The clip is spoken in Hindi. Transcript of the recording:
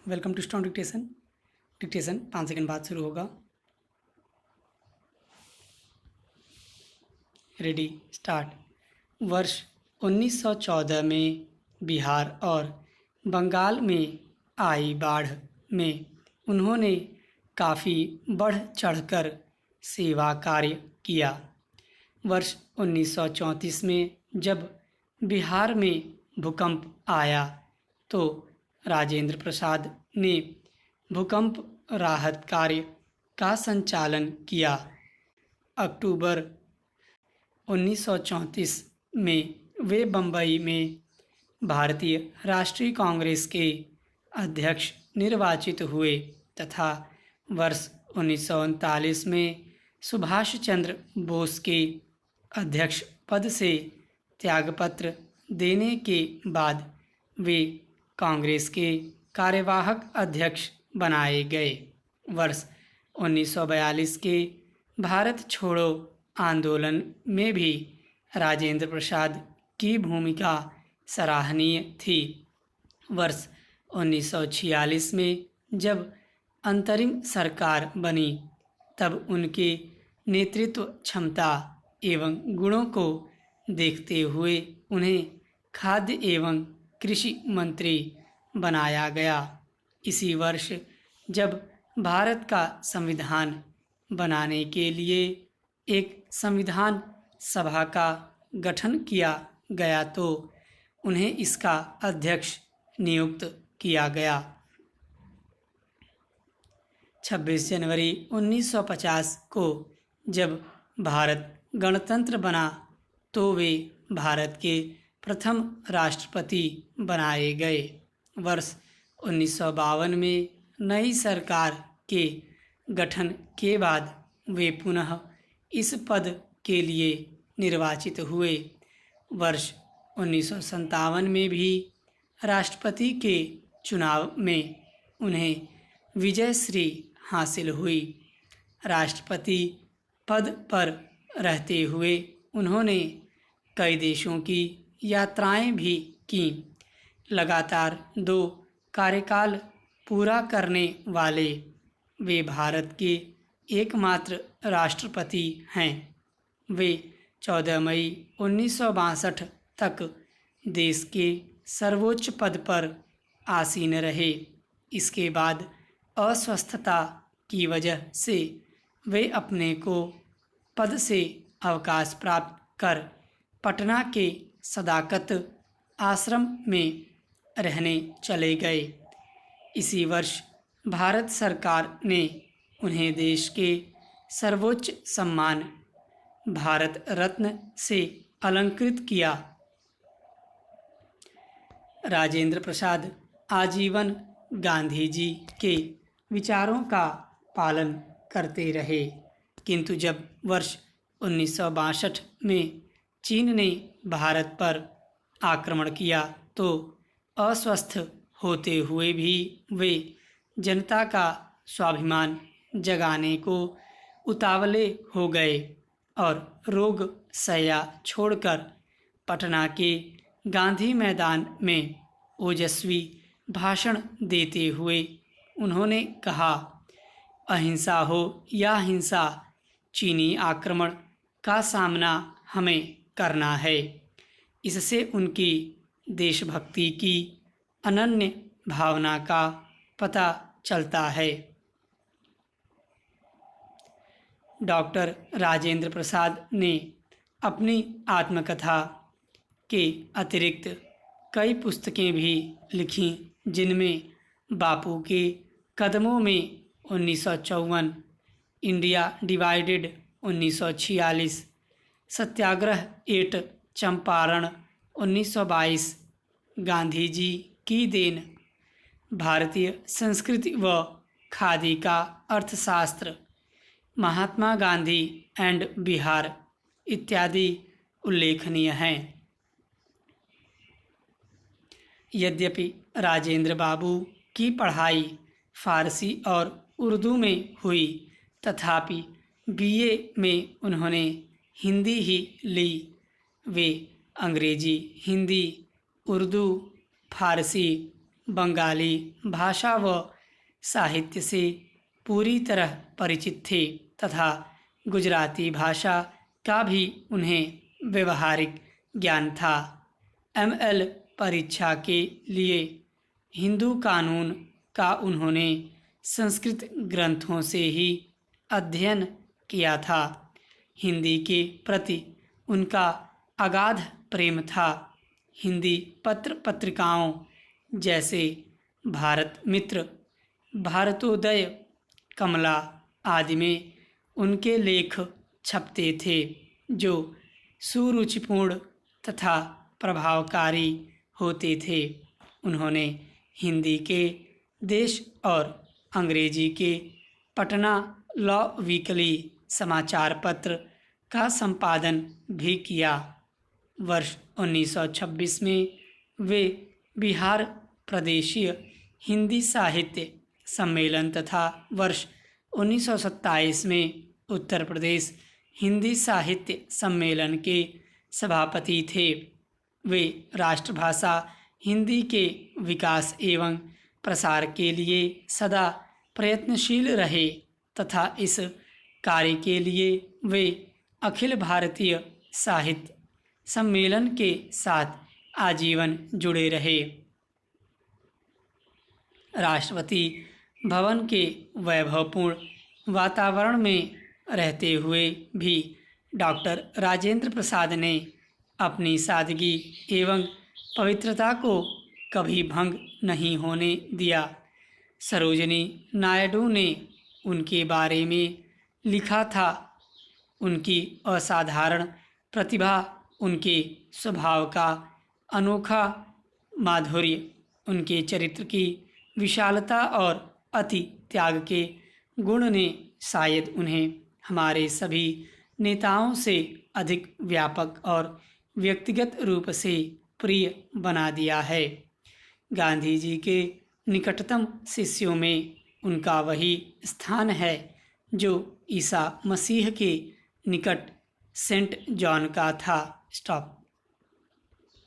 Welcome to stone dictation. Dictation 5 second बाद शुरू होगा। Ready start. वर्ष 1914 में बिहार और बंगाल में आई बाढ़ में उन्होंने काफ़ी बढ़ चढ़कर सेवा कार्य किया। वर्ष 1934 में जब बिहार में भूकंप आया तो राजेंद्र प्रसाद ने भूकंप राहत कार्य का संचालन किया। अक्टूबर 1934 में वे बम्बई में भारतीय राष्ट्रीय कांग्रेस के अध्यक्ष निर्वाचित हुए तथा वर्ष 1939 में सुभाष चंद्र बोस के अध्यक्ष पद से त्यागपत्र देने के बाद वे कांग्रेस के कार्यवाहक अध्यक्ष बनाए गए। वर्ष 1942 के भारत छोड़ो आंदोलन में भी राजेंद्र प्रसाद की भूमिका सराहनीय थी। वर्ष 1946 में जब अंतरिम सरकार बनी तब उनके नेतृत्व क्षमता एवं गुणों को देखते हुए उन्हें खाद्य एवं कृषि मंत्री बनाया गया। इसी वर्ष जब भारत का संविधान बनाने के लिए एक संविधान सभा का गठन किया गया तो उन्हें इसका अध्यक्ष नियुक्त किया गया। 26 जनवरी 1950 को जब भारत गणतंत्र बना तो वे भारत के प्रथम राष्ट्रपति बनाए गए। वर्ष 1952 में नई सरकार के गठन के बाद वे पुनः इस पद के लिए निर्वाचित हुए। वर्ष 1957 में भी राष्ट्रपति के चुनाव में उन्हें विजयश्री हासिल हुई। राष्ट्रपति पद पर रहते हुए उन्होंने कई देशों की यात्राएं भी की। लगातार 2 कार्यकाल पूरा करने वाले वे भारत के एकमात्र राष्ट्रपति हैं। वे 14 मई 1962 तक देश के सर्वोच्च पद पर आसीन रहे। इसके बाद अस्वस्थता की वजह से वे अपने को पद से अवकाश प्राप्त कर पटना के सदाकत आश्रम में रहने चले गए। इसी वर्ष भारत सरकार ने उन्हें देश के सर्वोच्च सम्मान भारत रत्न से अलंकृत किया। राजेंद्र प्रसाद आजीवन गांधी जी के विचारों का पालन करते रहे, किंतु जब वर्ष 1962 में चीन ने भारत पर आक्रमण किया तो अस्वस्थ होते हुए भी वे जनता का स्वाभिमान जगाने को उतावले हो गए और रोग शैया छोड़कर पटना के गांधी मैदान में ओजस्वी भाषण देते हुए उन्होंने कहा, अहिंसा हो या हिंसा, चीनी आक्रमण का सामना हमें करना है। इससे उनकी देशभक्ति की अनन्य भावना का पता चलता है। डॉक्टर राजेंद्र प्रसाद ने अपनी आत्मकथा के अतिरिक्त कई पुस्तकें भी लिखीं, जिनमें बापू के कदमों में 1954, इंडिया डिवाइडेड 1946, सत्याग्रह एट चंपारण 1922, गांधी जी की देन, भारतीय संस्कृति व खादी का अर्थशास्त्र, महात्मा गांधी एंड बिहार इत्यादि उल्लेखनीय हैं। यद्यपि राजेंद्र बाबू की पढ़ाई फारसी और उर्दू में हुई, तथापि बीए में उन्होंने हिंदी ही ली। वे अंग्रेजी, हिंदी, उर्दू, फारसी, बंगाली भाषा व साहित्य से पूरी तरह परिचित थे तथा गुजराती भाषा का भी उन्हें व्यवहारिक ज्ञान था। एमएल परीक्षा के लिए हिंदू कानून का उन्होंने संस्कृत ग्रंथों से ही अध्ययन किया था। हिंदी के प्रति उनका अगाध प्रेम था। हिंदी पत्र पत्रिकाओं जैसे भारत मित्र, भारतोदय, कमला आदि में उनके लेख छपते थे जो सुरुचिपूर्ण तथा प्रभावकारी होते थे। उन्होंने हिंदी के देश और अंग्रेजी के पटना लॉ वीकली समाचार पत्र का संपादन भी किया। वर्ष 1926 में वे बिहार प्रदेशीय हिंदी साहित्य सम्मेलन तथा वर्ष 1927 में उत्तर प्रदेश हिंदी साहित्य सम्मेलन के सभापति थे। वे राष्ट्रभाषा हिंदी के विकास एवं प्रसार के लिए सदा प्रयत्नशील रहे तथा इस कार्य के लिए वे अखिल भारतीय साहित्य सम्मेलन के साथ आजीवन जुड़े रहे। राष्ट्रपति भवन के वैभवपूर्ण वातावरण में रहते हुए भी डॉक्टर राजेंद्र प्रसाद ने अपनी सादगी एवं पवित्रता को कभी भंग नहीं होने दिया। सरोजिनी नायडू ने उनके बारे में लिखा था, उनकी असाधारण प्रतिभा, उनके स्वभाव का अनोखा माधुर्य, उनके चरित्र की विशालता और अति त्याग के गुण ने शायद उन्हें हमारे सभी नेताओं से अधिक व्यापक और व्यक्तिगत रूप से प्रिय बना दिया है। गांधी जी के निकटतम शिष्यों में उनका वही स्थान है जो ईसा मसीह के निकट सेंट जॉन का था। स्टॉप।